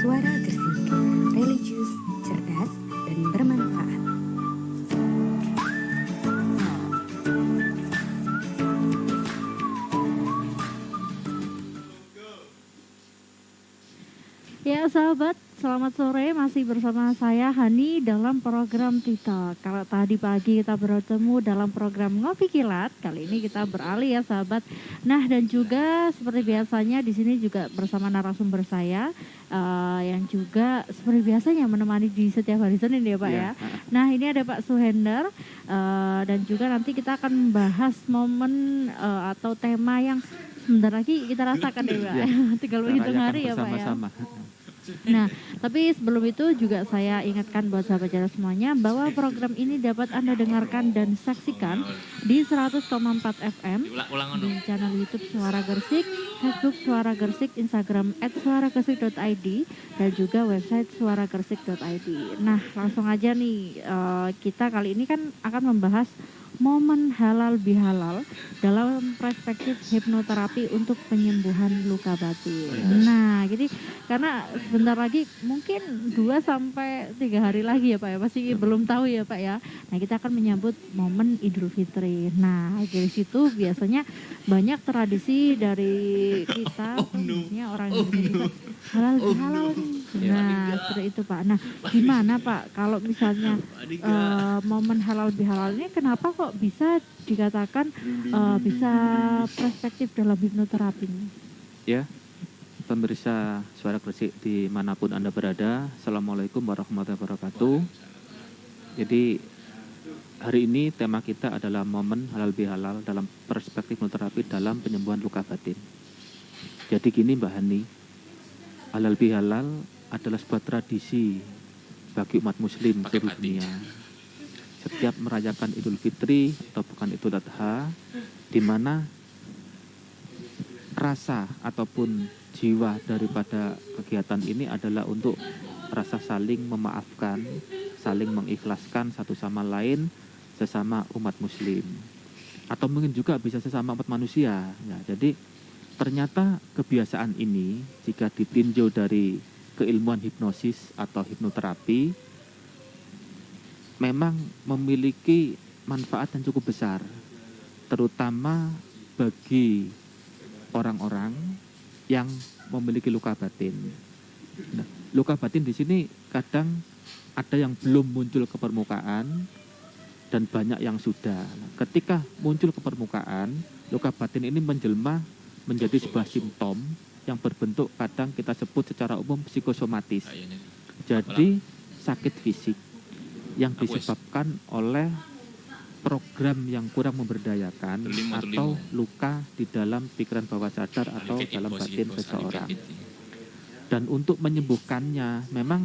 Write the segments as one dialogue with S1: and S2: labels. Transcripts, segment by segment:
S1: Suara Gersik, religius, cerdas, dan bermanfaat.
S2: Ya sahabat, selamat sore, masih bersama saya Hani dalam program Tita. Kalau tadi pagi kita bertemu dalam program Ngopi Kilat, kali ini kita beralih ya sahabat. Nah dan juga seperti biasanya di sini juga bersama narasumber saya yang juga seperti biasanya menemani di setiap hari Senin ya Pak ya. Nah ini ada Pak Suhender dan juga nanti kita akan membahas momen atau tema yang sebentar lagi kita rasakan ya Pak. Tinggal menghitung hari ya Pak ya. Nah, tapi sebelum itu juga saya ingatkan buat sahabat jalan semuanya bahwa program ini dapat Anda dengarkan dan saksikan di 100,4 FM di channel YouTube Suara Gersik, Facebook Suara Gersik, Instagram @suaragersik.id dan juga website suaragersik.id. Nah, langsung aja nih kita kali ini kan akan membahas momen halal bihalal dalam perspektif hipnoterapi untuk penyembuhan luka batin. Nah, jadi karena sebentar lagi mungkin 2-3 hari lagi ya Pak ya, pasti belum tahu ya Pak ya. Nah, kita akan menyambut momen Idul Fitri. Nah, dari situ biasanya banyak tradisi dari kita, khususnya orang Indonesia halal bihalal nih. Nah, seperti itu Pak. Nah, gimana Pak kalau misalnya momen halal bihalal ini kenapa kok bisa dikatakan bisa perspektif dalam hipnoterapi?
S3: Ya, pemirsa Suara Gersik dimanapun Anda berada, Assalamualaikum warahmatullahi wabarakatuh. Jadi hari ini tema kita adalah momen halal bihalal dalam perspektif hipnoterapi dalam penyembuhan luka batin. Jadi gini Mbak Hani, halal bihalal adalah sebuah tradisi bagi umat muslim seluruh dunia. Setiap merayakan Idul Fitri atau bukan Idul Adha, di mana rasa ataupun jiwa daripada kegiatan ini adalah untuk rasa saling memaafkan, saling mengikhlaskan satu sama lain sesama umat muslim, atau mungkin juga bisa sesama umat manusia. Ya, jadi ternyata kebiasaan ini jika ditinjau dari keilmuan hipnosis atau hipnoterapi memang memiliki manfaat yang cukup besar, terutama bagi orang-orang yang memiliki luka batin. Nah, luka batin di sini kadang ada yang belum muncul ke permukaan dan banyak yang sudah. Ketika muncul ke permukaan, luka batin ini menjelma menjadi sebuah simptom yang berbentuk kadang kita sebut secara umum psikosomatis. Jadi sakit fisik yang disebabkan oleh program yang kurang memberdayakan atau luka di dalam pikiran bawah sadar atau dalam batin seseorang. Dan untuk menyembuhkannya memang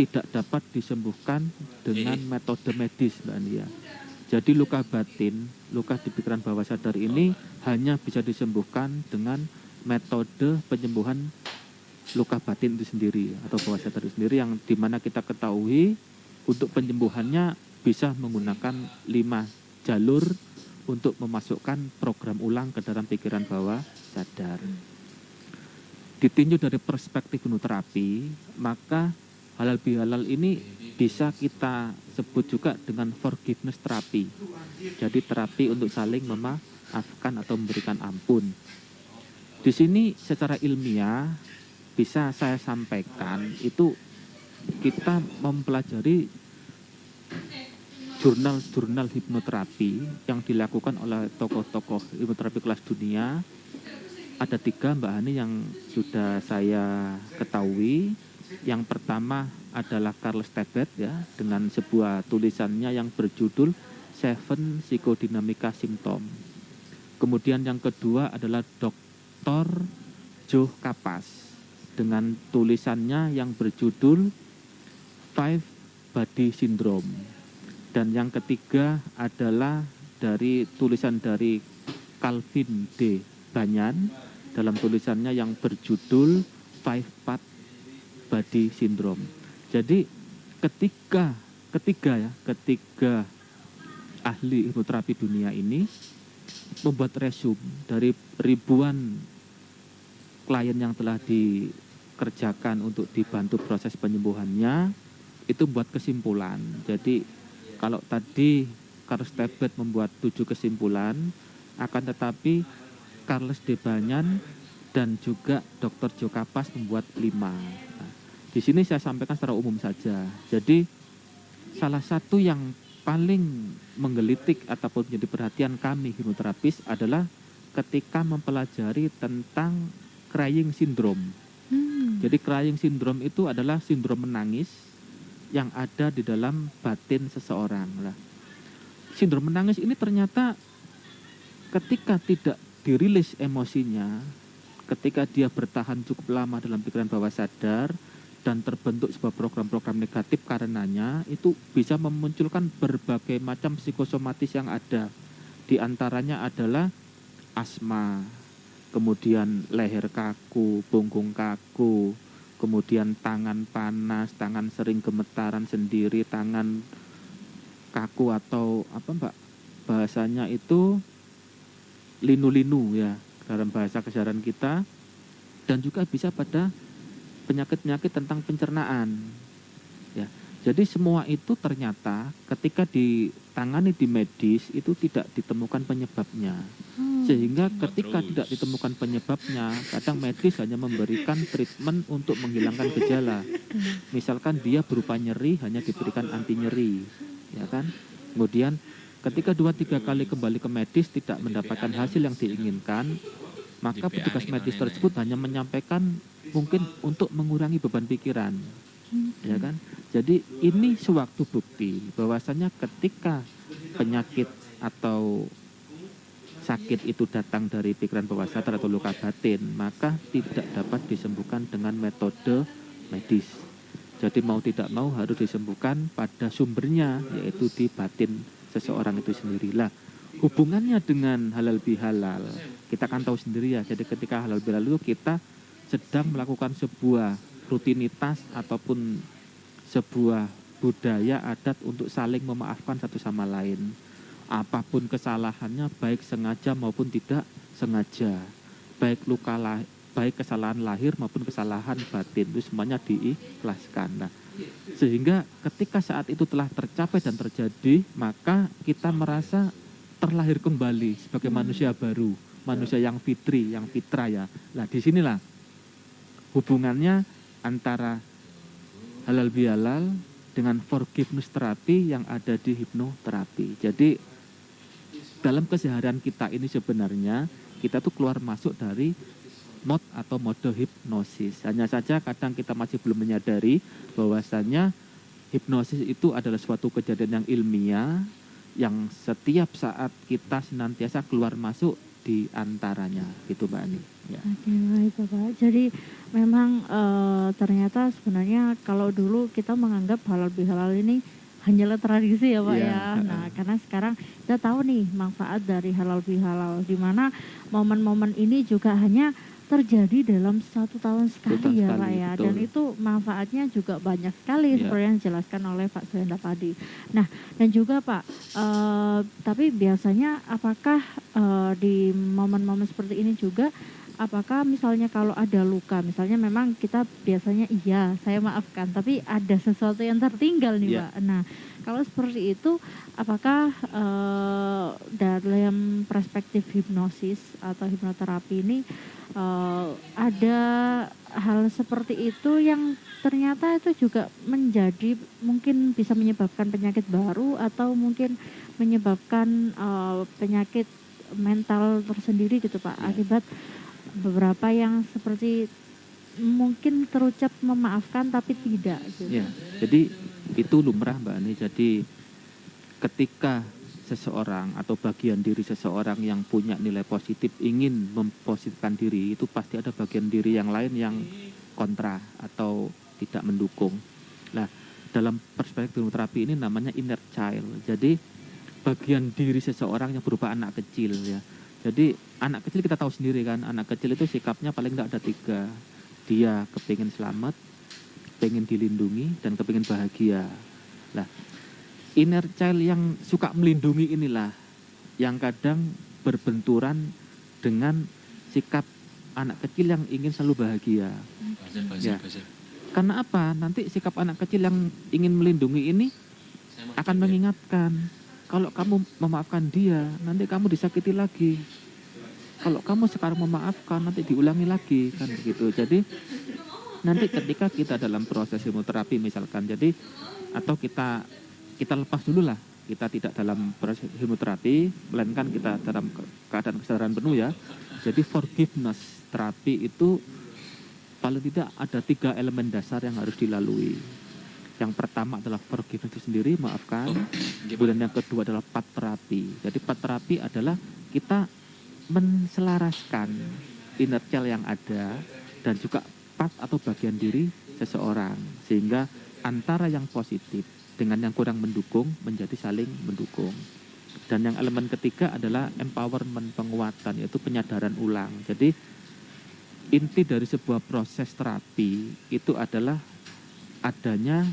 S3: tidak dapat disembuhkan dengan metode medis Mbak Nia. Jadi luka batin, luka di pikiran bawah sadar ini hanya bisa disembuhkan dengan metode penyembuhan luka batin itu sendiri atau bawah sadar itu sendiri, yang dimana kita ketahui untuk penyembuhannya bisa menggunakan 5 jalur untuk memasukkan program ulang ke dalam pikiran bawah sadar. Ditinjau dari perspektif hipnoterapi, maka halal bihalal ini bisa kita sebut juga dengan forgiveness terapi. Jadi terapi untuk saling memaafkan atau memberikan ampun. Di sini secara ilmiah bisa saya sampaikan itu kita mempelajari jurnal-jurnal hipnoterapi yang dilakukan oleh tokoh-tokoh hipnoterapi kelas dunia. Ada 3 Mbak Hani yang sudah saya ketahui. Yang pertama adalah Carl Stebet ya, dengan sebuah tulisannya yang berjudul 7 Psychodynamica Symptom. Kemudian yang kedua adalah Dr. Joe Kapas dengan tulisannya yang berjudul 5 Body Syndrome. Dan yang ketiga adalah dari tulisan dari Calvin D. Banyan dalam tulisannya yang berjudul 5 Part Body Syndrome. Jadi ketiga ahli hipnoterapi dunia ini membuat resume dari ribuan klien yang telah kerjakan untuk dibantu proses penyembuhannya itu buat kesimpulan. Jadi kalau tadi Carles Tebet membuat 7 kesimpulan, akan tetapi Charles de Banyan dan juga Dr. Jo Kapas membuat 5. Nah, di sini saya sampaikan secara umum saja. Jadi salah satu yang paling menggelitik ataupun menjadi perhatian kami hipnoterapis adalah ketika mempelajari tentang crying syndrome. Jadi crying syndrome itu adalah sindrom menangis yang ada di dalam batin seseorang. Lah, sindrom menangis ini ternyata ketika tidak dirilis emosinya, ketika dia bertahan cukup lama dalam pikiran bawah sadar dan terbentuk sebuah program-program negatif karenanya, itu bisa memunculkan berbagai macam psikosomatis yang ada. Di antaranya adalah asma, kemudian leher kaku, punggung kaku, kemudian tangan panas, tangan sering gemetaran sendiri, tangan kaku atau apa Mbak? Bahasanya itu linu-linu ya dalam bahasa keseharian kita, dan juga bisa pada penyakit-penyakit tentang pencernaan. Ya. Jadi semua itu ternyata ketika ditangani di medis itu tidak ditemukan penyebabnya. Sehingga ketika tidak ditemukan penyebabnya, kadang medis hanya memberikan treatment untuk menghilangkan gejala. Misalkan dia berupa nyeri, hanya diberikan anti nyeri, ya kan? Kemudian ketika 2-3 kali kembali ke medis tidak mendapatkan hasil yang diinginkan, maka petugas medis tersebut hanya menyampaikan mungkin untuk mengurangi beban pikiran, ya kan? Jadi ini suatu bukti bahwasanya ketika penyakit atau sakit itu datang dari pikiran bawah sadar atau luka batin, maka tidak dapat disembuhkan dengan metode medis. Jadi mau tidak mau harus disembuhkan pada sumbernya, yaitu di batin seseorang itu sendirilah. Hubungannya dengan halal bihalal, kita kan tahu sendiri ya. Jadi ketika halal bihalal itu kita sedang melakukan sebuah rutinitas ataupun sebuah budaya adat untuk saling memaafkan satu sama lain. Apapun kesalahannya, baik sengaja maupun tidak sengaja, baik baik kesalahan lahir maupun kesalahan batin, itu semuanya diikhlaskan. Nah, sehingga ketika saat itu telah tercapai dan terjadi, maka kita merasa terlahir kembali sebagai manusia baru, manusia yang fitri, yang fitrah ya. Nah, disinilah hubungannya antara halal bihalal dengan forgiveness terapi yang ada di hipnoterapi. Jadi dalam keseharian kita ini sebenarnya kita tuh keluar masuk dari mode atau mode hipnosis. Hanya saja kadang kita masih belum menyadari bahwasannya hipnosis itu adalah suatu kejadian yang ilmiah yang setiap saat kita senantiasa keluar masuk di antaranya, gitu Mbak Ani. Ya.
S2: Oke, baik Bapak. Jadi memang ternyata sebenarnya kalau dulu kita menganggap halal bihalal ini hanyalah tradisi ya Pak ya. Nah, karena sekarang kita tahu nih manfaat dari halal bihalal, di mana momen-momen ini juga hanya terjadi dalam 1 tahun sekali ya Pak ya. Betul. Dan itu manfaatnya juga banyak sekali seperti yang dijelaskan oleh Pak Suyanda tadi. Nah, dan juga Pak, tapi biasanya apakah di momen-momen seperti ini juga, apakah misalnya kalau ada luka, misalnya memang kita biasanya iya saya maafkan, tapi ada sesuatu yang tertinggal nih Pak. Nah, kalau seperti itu apakah dalam perspektif hipnosis atau hipnoterapi ini ada hal seperti itu yang ternyata itu juga menjadi mungkin bisa menyebabkan penyakit baru atau mungkin menyebabkan penyakit mental tersendiri gitu Pak, akibat beberapa yang seperti mungkin terucap memaafkan tapi tidak gitu.
S3: Ya, jadi itu lumrah Mbak Ani. Jadi ketika seseorang atau bagian diri seseorang yang punya nilai positif ingin mempositifkan diri, itu pasti ada bagian diri yang lain yang kontra atau tidak mendukung. Nah, dalam perspektif terapi ini namanya inner child. Jadi bagian diri seseorang yang berupa anak kecil ya. Jadi anak kecil kita tahu sendiri kan, anak kecil itu sikapnya paling tidak ada 3. Dia kepingin selamat, pengen dilindungi, dan kepingin bahagia. Nah, inner child yang suka melindungi inilah yang kadang berbenturan dengan sikap anak kecil yang ingin selalu bahagia. Ya. Karena apa? Nanti sikap anak kecil yang ingin melindungi ini akan mengingatkan, kalau kamu memaafkan dia, nanti kamu disakiti lagi. Kalau kamu sekarang memaafkan, nanti diulangi lagi, kan begitu. Jadi nanti ketika kita dalam proses hipnoterapi misalkan, jadi atau kita lepas dulu lah, kita tidak dalam proses hipnoterapi, melainkan kita dalam keadaan kesadaran penuh ya. Jadi forgiveness terapi itu paling tidak ada 3 elemen dasar yang harus dilalui. Yang pertama adalah forgiveness itu sendiri, maafkan. Kemudian yang kedua adalah path terapi. Jadi path terapi adalah kita menselaraskan inner child yang ada dan juga part atau bagian diri seseorang, sehingga antara yang positif dengan yang kurang mendukung menjadi saling mendukung. Dan yang elemen ketiga adalah empowerment, penguatan, yaitu penyadaran ulang. Jadi inti dari sebuah proses terapi itu adalah adanya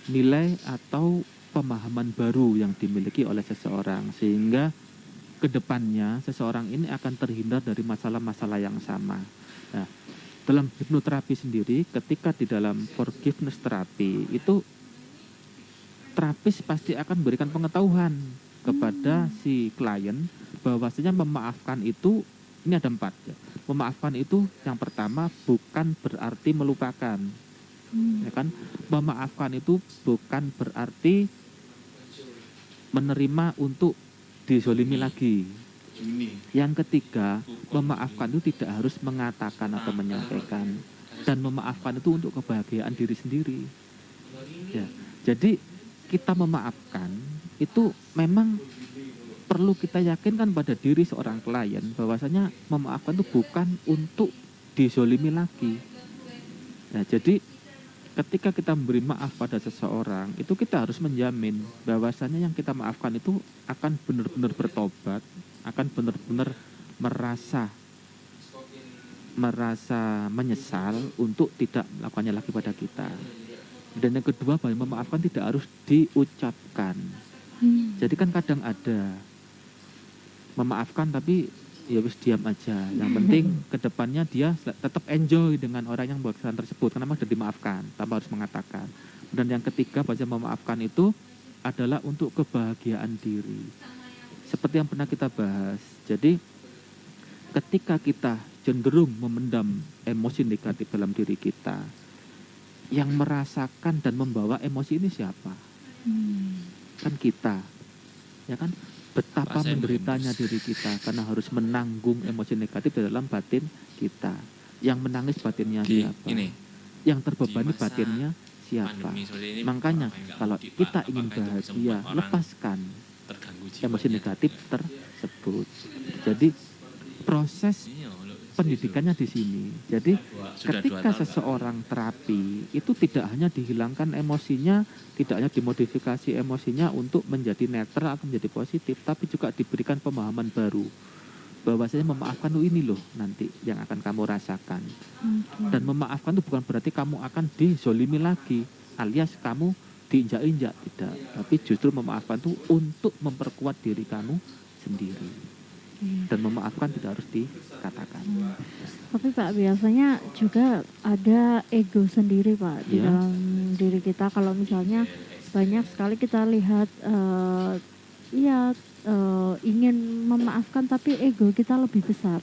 S3: nilai atau pemahaman baru yang dimiliki oleh seseorang, sehingga kedepannya seseorang ini akan terhindar dari masalah-masalah yang sama. Nah, dalam hipnoterapi sendiri, ketika di dalam forgiveness terapi itu terapis pasti akan memberikan pengetahuan kepada si klien bahwasanya memaafkan itu, ini ada 4 ya. Memaafkan itu yang pertama bukan berarti melupakan. Ya kan? Memaafkan itu bukan berarti menerima untuk dizolimi lagi. Yang ketiga, memaafkan itu tidak harus mengatakan atau menyampaikan, dan memaafkan itu untuk kebahagiaan diri sendiri. Ya, jadi kita memaafkan itu memang perlu kita yakinkan pada diri seorang klien bahwasanya memaafkan itu bukan untuk dizolimi lagi. Nah, jadi ketika kita memberi maaf pada seseorang, itu kita harus menjamin bahwasanya yang kita maafkan itu akan benar-benar bertobat, akan benar-benar merasa menyesal untuk tidak melakukannya lagi pada kita. Dan yang kedua, bahwa memaafkan tidak harus diucapkan. Jadi kan kadang ada memaafkan tapi ya wis diam aja. Yang penting kedepannya dia tetap enjoy dengan orang yang membuat kesalahan tersebut karena sudah dimaafkan tanpa harus mengatakan. Dan yang ketiga, bahwa memaafkan itu adalah untuk kebahagiaan diri. Seperti yang pernah kita bahas. Jadi ketika kita cenderung memendam emosi negatif dalam diri kita, yang merasakan dan membawa emosi ini siapa? Kan kita. Ya kan? Betapa menderitanya diri kita karena harus menanggung emosi negatif di dalam batin kita. Yang menangis batinnya siapa? Yang terbebani batinnya siapa? Makanya kalau kita ingin bahagia, lepaskan emosi negatif tersebut. Jadi proses pendidikannya di sini. Jadi ketika seseorang terapi itu tidak hanya dihilangkan emosinya, tidak hanya dimodifikasi emosinya untuk menjadi netral atau menjadi positif, tapi juga diberikan pemahaman baru bahwasanya memaafkan itu ini loh nanti yang akan kamu rasakan. Dan memaafkan itu bukan berarti kamu akan dizolimi lagi, alias kamu diinjak-injak, tidak. Tapi justru memaafkan itu untuk memperkuat diri kamu sendiri. Dan memaafkan tidak harus dikatakan.
S2: Tapi Pak, biasanya juga ada ego sendiri Pak di dalam diri kita. Kalau misalnya banyak sekali kita lihat ingin memaafkan tapi ego kita lebih besar.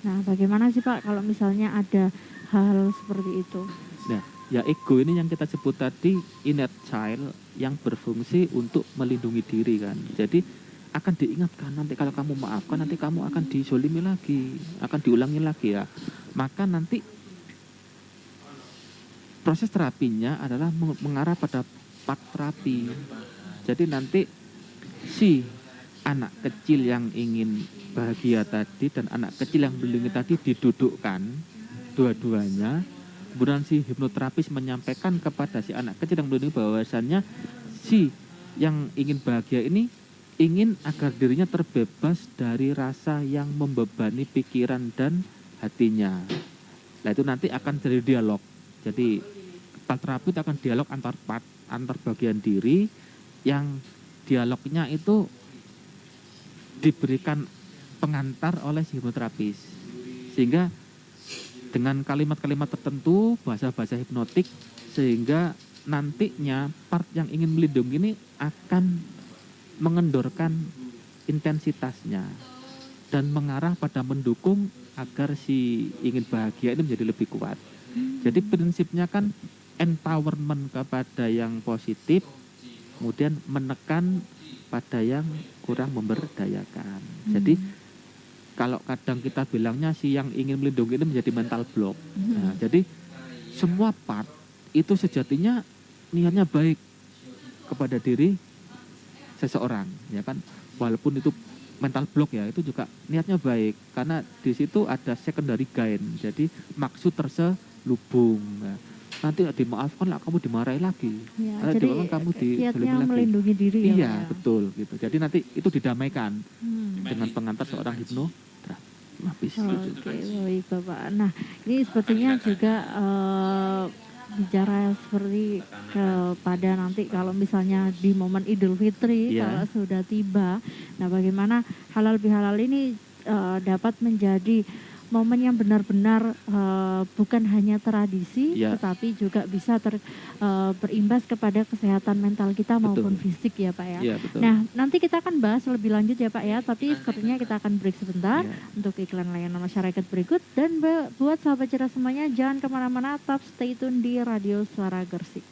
S2: Nah, bagaimana sih Pak kalau misalnya ada hal seperti itu?
S3: Nah, ya ego ini yang kita sebut tadi inner child yang berfungsi untuk melindungi diri kan. Jadi akan diingatkan nanti kalau kamu maafkan nanti kamu akan dizolimi lagi, akan diulangi lagi ya. Maka nanti proses terapinya adalah mengarah pada path terapi. Jadi nanti si anak kecil yang ingin bahagia tadi dan anak kecil yang melindungi tadi didudukkan dua-duanya. Kemudian si hipnoterapis menyampaikan kepada si anak kecil yang melindungi bahwasannya si yang ingin bahagia ini ingin agar dirinya terbebas dari rasa yang membebani pikiran dan hatinya. Nah itu nanti akan jadi dialog. Jadi path terapi itu akan dialog antar bagian diri, yang dialognya itu diberikan pengantar oleh si hipnoterapis. Sehingga dengan kalimat-kalimat tertentu, bahasa-bahasa hipnotik, sehingga nantinya part yang ingin melindungi ini akan mengendorkan intensitasnya dan mengarah pada mendukung agar si ingin bahagia ini menjadi lebih kuat. Jadi prinsipnya kan empowerment kepada yang positif, kemudian menekan pada yang kurang memberdayakan. Jadi kalau kadang kita bilangnya si yang ingin melindungi ini menjadi mental block. Nah, jadi semua part itu sejatinya niatnya baik kepada diri seseorang, ya kan? Walaupun itu mental block ya, itu juga niatnya baik karena di situ ada secondary gain. Jadi maksud terselubung. Nah, nanti dimaafkan lah kamu dimarahi lagi.
S2: Ya,
S3: Nanti
S2: jadi
S3: dimaafkan kamu
S2: niatnya
S3: dizalimi lagi.
S2: melindungi diri ya,
S3: Iya,
S2: Pak, ya.
S3: betul gitu. Jadi nanti itu didamaikan dengan pengantar seorang hipnoterapis.
S2: Oke, baik Bapak. Nah, ini sepertinya juga bicara seperti kepada nanti kalau misalnya di momen Idul Fitri
S3: Iya.
S2: kalau sudah tiba. Nah, bagaimana halal bihalal ini dapat menjadi momen yang benar-benar bukan hanya tradisi,
S3: Iya.
S2: tetapi juga bisa berimbas kepada kesehatan mental kita maupun fisik ya Pak ya.
S3: Iya, betul.
S2: Nah, nanti kita akan bahas lebih lanjut ya Pak ya, tapi sepertinya kita akan break sebentar untuk iklan layanan masyarakat berikut. Dan buat sahabat cerdas semuanya, jangan kemana-mana, tetap stay tune di Radio Suara Gersik.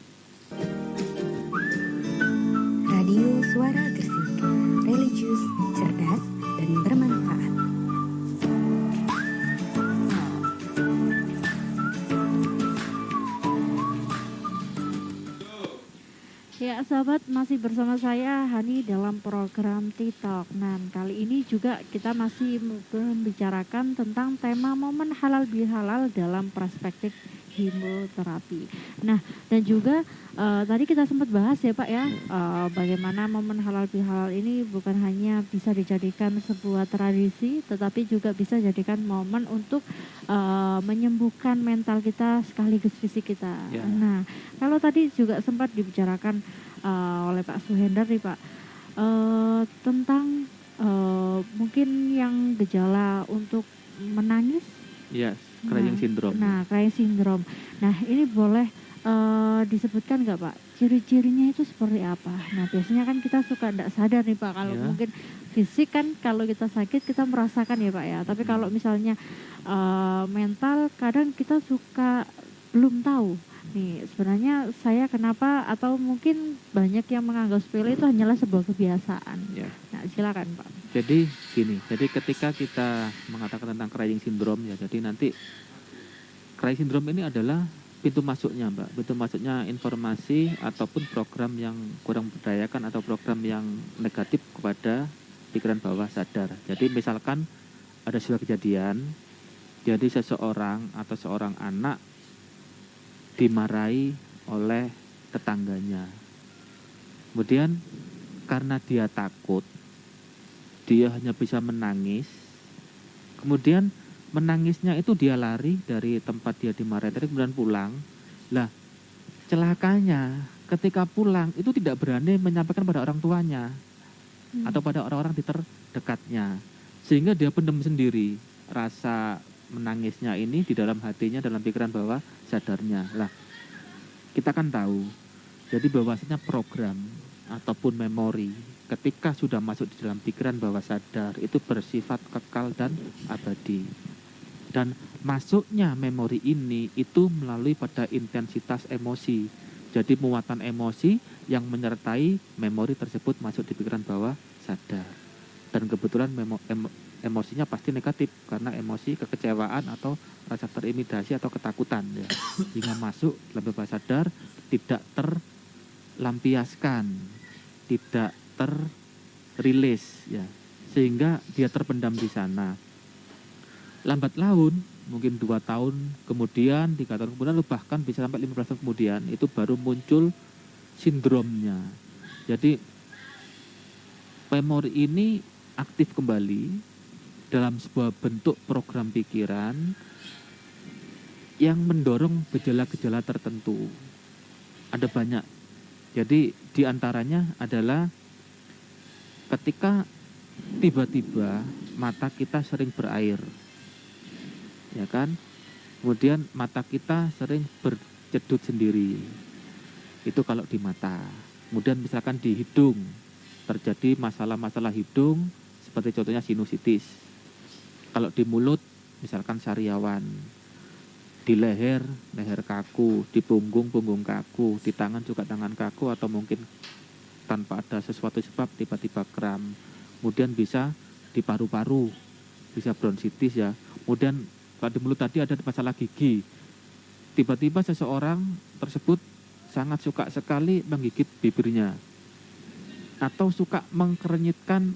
S1: Radio Suara Gersik, religius, cerdas, dan bermanfaat.
S2: Ya sahabat, masih bersama saya Hani dalam program TikTok. Nah, kali ini juga kita masih membicarakan tentang tema momen halal bihalal dalam perspektif hipnoterapi. Nah, dan juga tadi kita sempat bahas ya Pak ya, bagaimana momen halal bihalal ini bukan hanya bisa dijadikan sebuah tradisi, tetapi juga bisa jadikan momen untuk menyembuhkan mental kita sekaligus fisik kita.
S3: Ya.
S2: Nah, kalau tadi juga sempat dibicarakan oleh Pak Suhendar nih Pak, tentang mungkin yang gejala untuk menangis.
S3: Yes, crying syndrome.
S2: Nah, crying syndrome. Nah, ini boleh disebutkan nggak Pak? Ciri-cirinya itu seperti apa? Nah, biasanya kan kita suka tidak sadar nih Pak, kalau mungkin fisik kan kalau kita sakit kita merasakan ya Pak ya. Tapi kalau misalnya mental kadang kita suka belum tahu. Nih, sebenarnya saya kenapa, atau mungkin banyak yang menganggap sepele itu hanyalah sebuah kebiasaan.
S3: Ya.
S2: Nah, silakan Pak.
S3: Jadi gini, jadi ketika kita mengatakan tentang crying syndrome ya, jadi nanti crying syndrome ini adalah pintu masuknya Mbak, pintu masuknya informasi ataupun program yang kurang berdayakan atau program yang negatif kepada pikiran bawah sadar. Jadi misalkan ada sebuah kejadian, jadi seseorang atau seorang anak dimarahi oleh tetangganya. Kemudian karena dia takut, dia hanya bisa menangis. Kemudian menangisnya itu dia lari dari tempat dia dimarahi tadi, kemudian pulang. Lah, celakanya ketika pulang itu tidak berani menyampaikan pada orang tuanya atau pada orang-orang di terdekatnya, sehingga dia pendam sendiri rasa menangisnya ini di dalam hatinya, dalam pikiran bawah sadarnya. Lah, kita kan tahu, jadi bahwasanya program ataupun memori ketika sudah masuk di dalam pikiran bawah sadar itu bersifat kekal dan abadi. Dan masuknya memori ini itu melalui pada intensitas emosi. Jadi muatan emosi yang menyertai memori tersebut masuk di pikiran bawah sadar. Dan kebetulan emosinya pasti negatif karena emosi kekecewaan atau rasa terintimidasi atau ketakutan ya. Hingga masuk dalam bawah sadar, tidak terlampiaskan, tidak terrilis ya, sehingga dia terpendam di sana. Lambat laun mungkin 2 tahun kemudian, 3 tahun kemudian, bahkan bisa sampai 15 tahun kemudian itu baru muncul sindromnya. Jadi memori ini aktif kembali dalam sebuah bentuk program pikiran yang mendorong gejala-gejala tertentu. Ada banyak. Jadi diantaranya adalah ketika tiba-tiba mata kita sering berair, ya kan? Kemudian mata kita sering bercedut sendiri. Itu kalau di mata. Kemudian misalkan di hidung, terjadi masalah-masalah hidung, seperti contohnya sinusitis. Kalau di mulut, misalkan sariawan. Di leher, leher kaku. Di punggung, punggung kaku. Di tangan juga tangan kaku, atau mungkin tanpa ada sesuatu sebab tiba-tiba kram. Kemudian bisa di paru-paru, bisa bronkitis ya. Kemudian kalau di mulut tadi ada masalah gigi. Tiba-tiba seseorang tersebut sangat suka sekali menggigit bibirnya. Atau suka mengkerenyitkan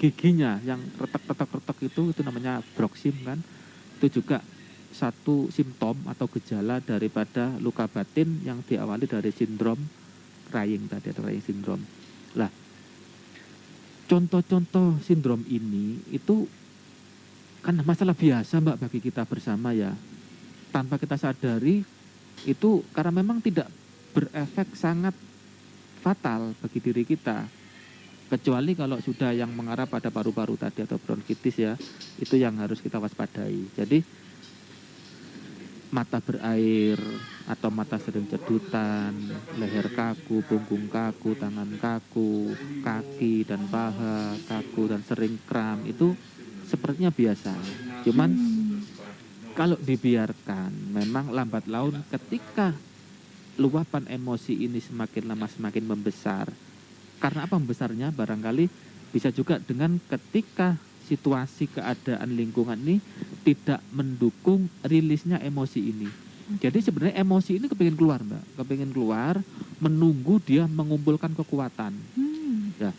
S3: giginya yang retak-retak-retak itu namanya broksim kan. Itu juga satu simptom atau gejala daripada luka batin yang diawali dari sindrom crying tadi, atau crying syndrome. Lah, contoh-contoh sindrom ini itu kan masalah biasa Mbak bagi kita bersama ya. Tanpa kita sadari itu karena memang tidak berefek sangat fatal bagi diri kita. Kecuali kalau sudah yang mengarah pada paru-paru tadi atau bronkitis ya, itu yang harus kita waspadai. Jadi mata berair atau mata sering cedutan, leher kaku, punggung kaku, tangan kaku, kaki dan paha kaku dan sering kram itu sepertinya biasa. Cuman kalau dibiarkan memang lambat laun ketika luapan emosi ini semakin lama semakin membesar. Karena apa membesarnya? Barangkali bisa juga dengan ketika situasi keadaan lingkungan ini tidak mendukung rilisnya emosi ini. Jadi sebenarnya emosi ini kepingin keluar Mbak, kepingin keluar, menunggu dia mengumpulkan kekuatan. Ya.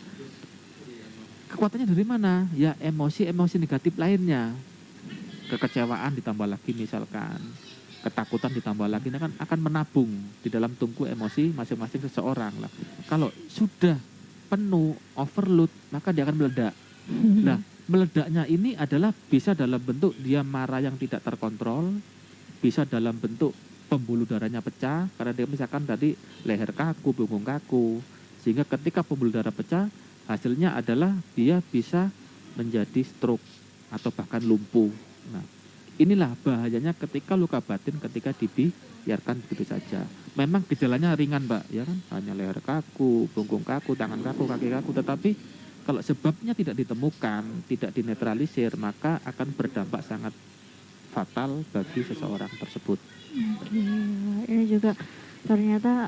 S3: Kekuatannya dari mana? Ya emosi-emosi negatif lainnya. Kekecewaan ditambah lagi misalkan, ketakutan ditambah lagi, ini kan akan menabung di dalam tungku emosi masing-masing seseorang lah. Kalau sudah penuh, overload, maka dia akan meledak. Nah, meledaknya ini adalah bisa dalam bentuk dia marah yang tidak terkontrol, bisa dalam bentuk pembuluh darahnya pecah, karena dia misalkan tadi leher kaku, punggung kaku, sehingga ketika pembuluh darah pecah, hasilnya adalah dia bisa menjadi stroke atau bahkan lumpuh. Nah, inilah bahayanya ketika luka batin ketika dibiarkan begitu saja. Memang gejalanya ringan Mbak, ya kan? Hanya leher kaku, punggung kaku, tangan kaku, kaki kaku. Tetapi kalau sebabnya tidak ditemukan, tidak dinetralisir, maka akan berdampak sangat fatal bagi seseorang tersebut.
S2: Oke, ini juga ternyata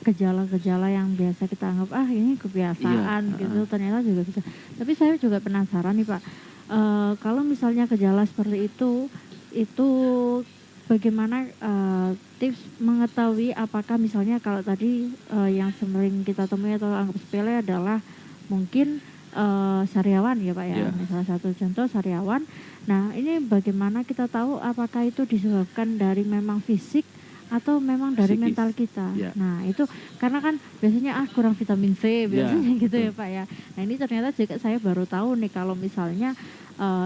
S2: gejala-gejala yang biasa kita anggap ini kebiasaan gitu, ternyata juga bisa. Tapi saya juga penasaran nih Pak, kalau misalnya gejala seperti itu bagaimana tips mengetahui apakah misalnya kalau tadi yang sering kita temui atau anggap sepele adalah mungkin sariawan ya Pak ya, salah satu contoh sariawan. Nah ini bagaimana kita tahu apakah itu disebabkan dari memang fisik atau memang dari
S3: Psikis.
S2: Mental kita. Nah itu karena kan biasanya kurang vitamin C biasanya gitu ya Pak ya. Nah ini ternyata juga saya baru tahu nih kalau misalnya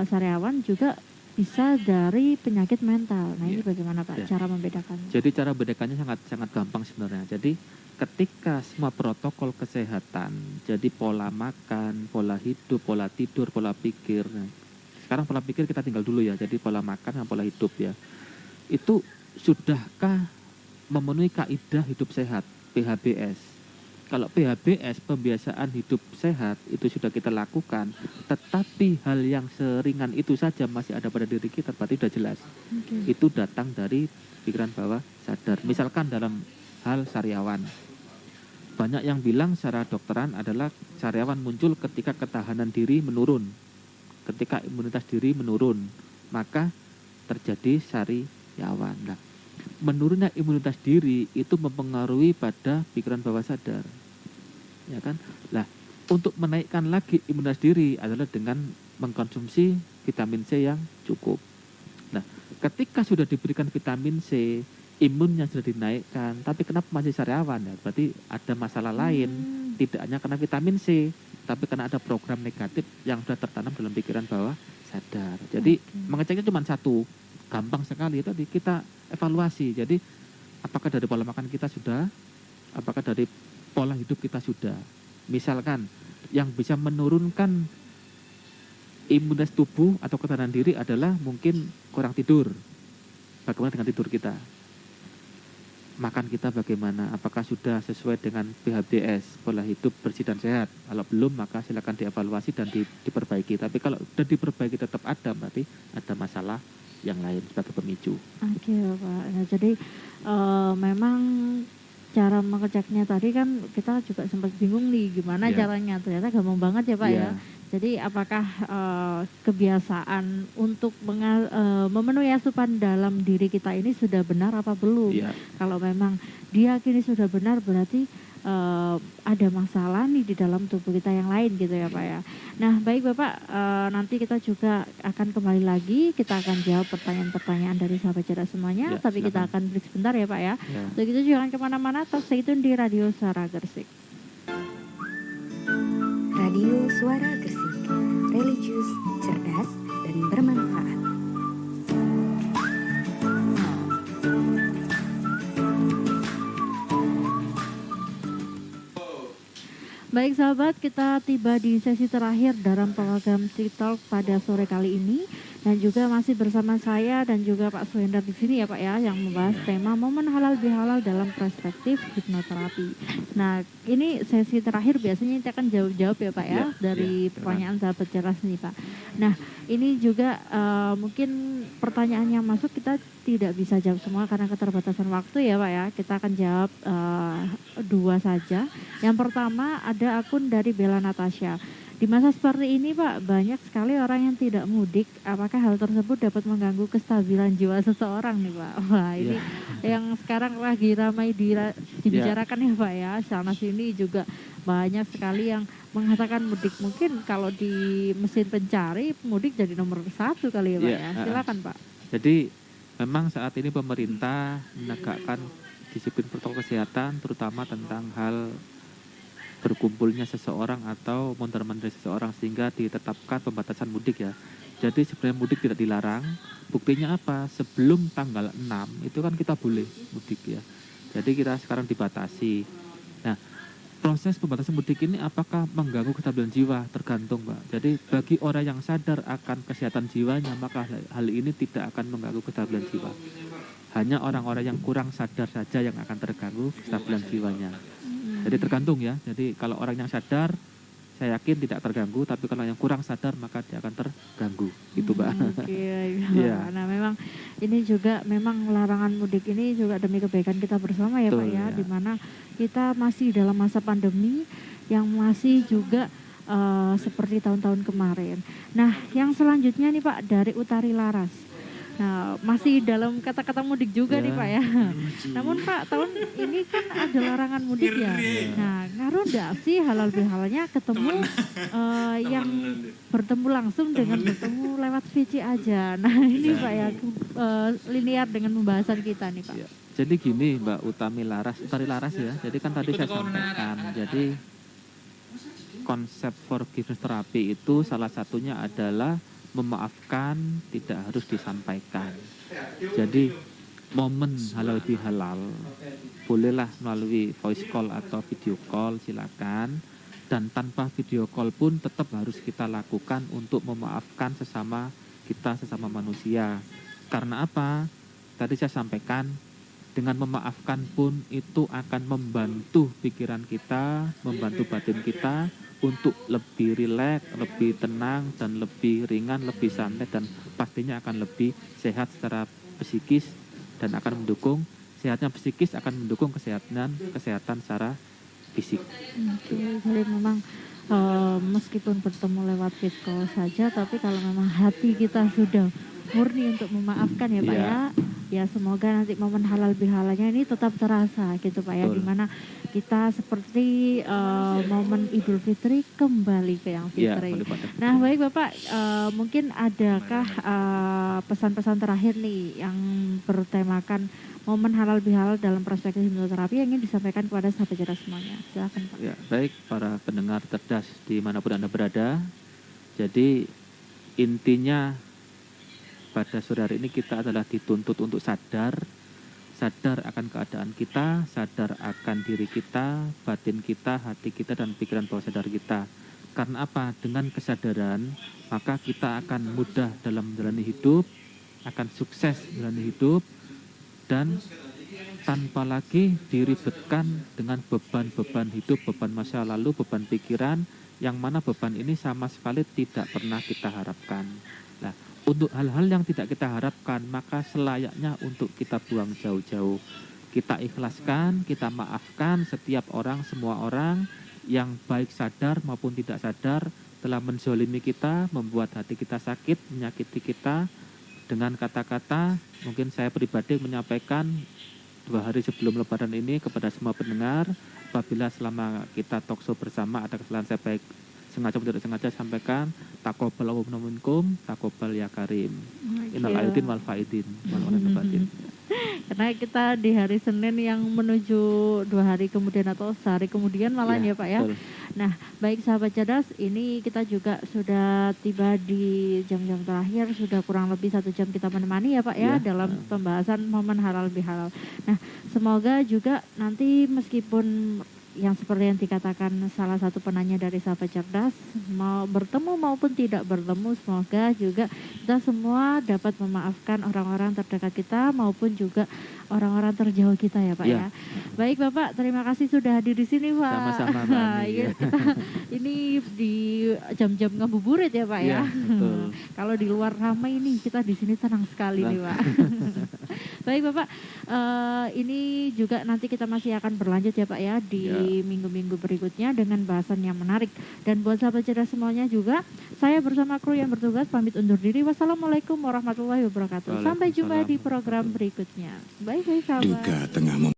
S2: sariawan juga bisa dari penyakit mental. Nah ini bagaimana Pak cara membedakannya?
S3: Jadi cara membedakannya sangat gampang sebenarnya. Jadi ketika semua protokol kesehatan, jadi pola makan, pola hidup, pola tidur, pola pikir. Nah, sekarang pola pikir kita tinggal dulu ya. Jadi pola makan dan pola hidup ya. Itu sudahkah memenuhi kaidah hidup sehat PHBS? Kalau PHBS, pembiasaan hidup sehat, itu sudah kita lakukan, tetapi hal yang seringan itu saja masih ada pada diri kita, berarti sudah jelas. Itu datang dari pikiran bawah sadar. Misalkan dalam hal sariawan, banyak yang bilang secara dokteran adalah sariawan muncul ketika ketahanan diri menurun, ketika imunitas diri menurun, maka terjadi sariawan. Nah, menurunnya imunitas diri itu mempengaruhi pada pikiran bawah sadar, ya kan? Lah, untuk menaikkan lagi imunitas diri adalah dengan mengkonsumsi vitamin C yang cukup. Nah, ketika sudah diberikan vitamin C, imunnya sudah dinaikkan, tapi kenapa masih sariawan? Ya, berarti ada masalah lain, tidak hanya karena vitamin C, tapi karena ada program negatif yang sudah tertanam dalam pikiran bawah sadar. Jadi mengeceknya cuma satu, gampang sekali, itu kita evaluasi. Jadi apakah dari pola makan kita sudah, apakah dari pola hidup kita sudah. Misalkan yang bisa menurunkan imunitas tubuh atau ketahanan diri adalah mungkin kurang tidur. Bagaimana dengan tidur kita? Makan kita bagaimana? Apakah sudah sesuai dengan PHBS, pola hidup bersih dan sehat? Kalau belum, maka silakan dievaluasi dan diperbaiki. Tapi kalau sudah diperbaiki tetap ada, berarti ada masalah yang lain sebagai pemicu.
S2: Oke, Pak. Nah, jadi memang cara mengeceknya tadi kan kita juga sempat bingung nih gimana
S3: Ya.
S2: caranya. Ternyata gampang banget ya, Pak ya.
S3: Ya.
S2: Jadi apakah kebiasaan untuk memenuhi asupan dalam diri kita ini sudah benar apa belum?
S3: Ya.
S2: Kalau memang diyakini sudah benar berarti ada masalah nih di dalam tubuh kita yang lain gitu ya Pak ya. Nah baik Bapak, nanti kita juga akan kembali lagi, kita akan jawab pertanyaan-pertanyaan dari sahabat cerdas semuanya,
S3: Ya,
S2: tapi kita
S3: silakan.
S2: akan break sebentar ya Pak ya.
S3: Ya.
S2: Untuk itu jangan kemana-mana, tetap stay tune di Radio Suara Gresik.
S1: Radio Suara Gresik, religius, cerdas, dan bermanfaat.
S2: Baik sahabat, kita tiba di sesi terakhir dalam program TikTok pada sore kali ini, dan juga masih bersama saya dan juga Pak Suhendar di sini ya Pak ya, yang membahas tema momen halal bihalal dalam perspektif hipnoterapi. Nah ini sesi terakhir, biasanya kita akan jawab-jawab ya Pak ya, dari pertanyaan sahabat cerdas nih Pak. Nah ini juga mungkin pertanyaan yang masuk kita tidak bisa jawab semua karena keterbatasan waktu ya Pak ya. Kita akan jawab 2 saja. Yang pertama ada akun dari Bella Natasha. Di masa seperti ini Pak, banyak sekali orang yang tidak mudik. Apakah hal tersebut dapat mengganggu kestabilan jiwa seseorang nih Pak? Wah ini yang sekarang lagi ramai dibicarakan ya Pak ya. Sana sini juga banyak sekali yang mengatakan mudik. Mungkin kalau di mesin pencari, mudik jadi nomor 1 kali ya Pak ya. Silakan Pak.
S3: Jadi memang saat ini pemerintah menegakkan disiplin protokol kesehatan, terutama tentang hal berkumpulnya seseorang atau mondar-mandir seseorang, sehingga ditetapkan pembatasan mudik ya. Jadi sebenarnya mudik tidak dilarang. Buktinya apa? Sebelum tanggal 6 itu kan kita boleh mudik ya. Jadi kita sekarang dibatasi. Nah, proses pembatasan mudik ini apakah mengganggu kestabilan jiwa? Tergantung Pak. Jadi bagi orang yang sadar akan kesehatan jiwanya, maka hal ini tidak akan mengganggu kestabilan jiwa. Hanya orang-orang yang kurang sadar saja yang akan terganggu kestabilan jiwanya. Jadi tergantung ya. Jadi kalau orang yang sadar, saya yakin tidak terganggu. Tapi kalau yang kurang sadar, maka dia akan terganggu. Itu Pak.
S2: Oke,
S3: Iya.
S2: Nah memang ini juga memang larangan mudik ini juga demi kebaikan kita bersama ya Pak
S3: Betul,
S2: ya.
S3: ya.
S2: Dimana kita masih dalam masa pandemi yang masih juga seperti tahun-tahun kemarin. Nah yang selanjutnya nih Pak dari Utari Laras. Nah, masih dalam kata-kata mudik juga nih Pak ya. Namun Pak, tahun ini kan ada larangan mudik ya. Nah, ngaruh nggak sih halal bihalalnya ketemu yang bertemu langsung dengan bertemu lewat VC aja. Nah, ini Pak ya linear dengan pembahasan kita nih Pak.
S3: Ya. Jadi gini Mbak Utari Laras ya. Jadi kan tadi saya sampaikan. Jadi konsep forgiveness therapy itu salah satunya adalah memaafkan, tidak harus disampaikan. Jadi momen halal bihalal bolehlah melalui voice call atau video call, silakan. Dan tanpa video call pun tetap harus kita lakukan untuk memaafkan sesama kita, sesama manusia. Karena apa? Tadi saya sampaikan, dengan memaafkan pun itu akan membantu pikiran kita, membantu batin kita untuk lebih rileks, lebih tenang, dan lebih ringan, lebih santai, dan pastinya akan lebih sehat secara psikis, dan akan mendukung sehatnya psikis, akan mendukung kesehatan secara fisik.
S2: Oke, jadi memang meskipun bertemu lewat video call saja, tapi kalau memang hati kita sudah murni untuk memaafkan ya Pak ya. Ya semoga nanti momen halal bihalalnya ini tetap terasa gitu Pak ya.
S3: Betul.
S2: Dimana kita seperti momen Idul Fitri kembali ke yang fitri. Nah baik Bapak, mungkin adakah pesan-pesan terakhir nih yang bertemakan momen halal bihalal dalam perspektif hipnoterapi yang ingin disampaikan kepada sahabat cerdas semuanya? Silakan Pak.
S3: Ya, baik para pendengar cerdas dimanapun Anda berada. Jadi intinya pada sore hari ini kita adalah dituntut untuk sadar akan keadaan kita, sadar akan diri kita, batin kita, hati kita, dan pikiran bawah sadar kita. Karena apa? Dengan kesadaran, maka kita akan mudah dalam menjalani hidup, akan sukses menjalani hidup, dan tanpa lagi diribetkan dengan beban-beban hidup, beban masa lalu, beban pikiran, yang mana beban ini sama sekali tidak pernah kita harapkan. Nah, untuk hal-hal yang tidak kita harapkan, maka selayaknya untuk kita buang jauh-jauh. Kita ikhlaskan, kita maafkan setiap orang, semua orang yang baik sadar maupun tidak sadar telah menzolimi kita, membuat hati kita sakit, menyakiti kita dengan kata-kata. Mungkin saya pribadi menyampaikan 2 hari sebelum Lebaran ini kepada semua pendengar, apabila selama kita talkshow bersama ada kesalahan saya baik sengaja atau tidak sengaja, sampaikan taqabbal minkum, taqabbal ya karim. Innal aidin wal faidin wal batin.
S2: Karena kita di hari Senin yang menuju 2 hari kemudian atau sehari kemudian malah ya Pak ya.
S3: Betul.
S2: Nah, baik sahabat cerdas, ini kita juga sudah tiba di jam-jam terakhir, sudah kurang lebih 1 jam kita menemani ya Pak ya, dalam pembahasan momen halal bihalal. Nah, semoga juga nanti meskipun yang seperti yang dikatakan salah satu penanya dari sahabat cerdas, mau bertemu maupun tidak bertemu, semoga juga kita semua dapat memaafkan orang-orang terdekat kita maupun juga orang-orang terjauh kita ya Pak ya. Baik Bapak, terima kasih sudah hadir di sini Pak.
S3: Sama-sama Mbak Ani.
S2: Kita ini di jam-jam ngabuburit ya Pak ya.
S3: Betul.
S2: Kalau di luar ramai ini, kita di sini tenang sekali nih Pak. Baik Bapak, ini juga nanti kita masih akan berlanjut ya Pak ya di minggu-minggu berikutnya dengan bahasan yang menarik. Dan buat sahabat cerdas semuanya juga, saya bersama kru yang bertugas pamit undur diri. Wassalamualaikum warahmatullahi wabarakatuh. Sampai jumpa di program berikutnya. Baik sahabat.
S4: Duka tengah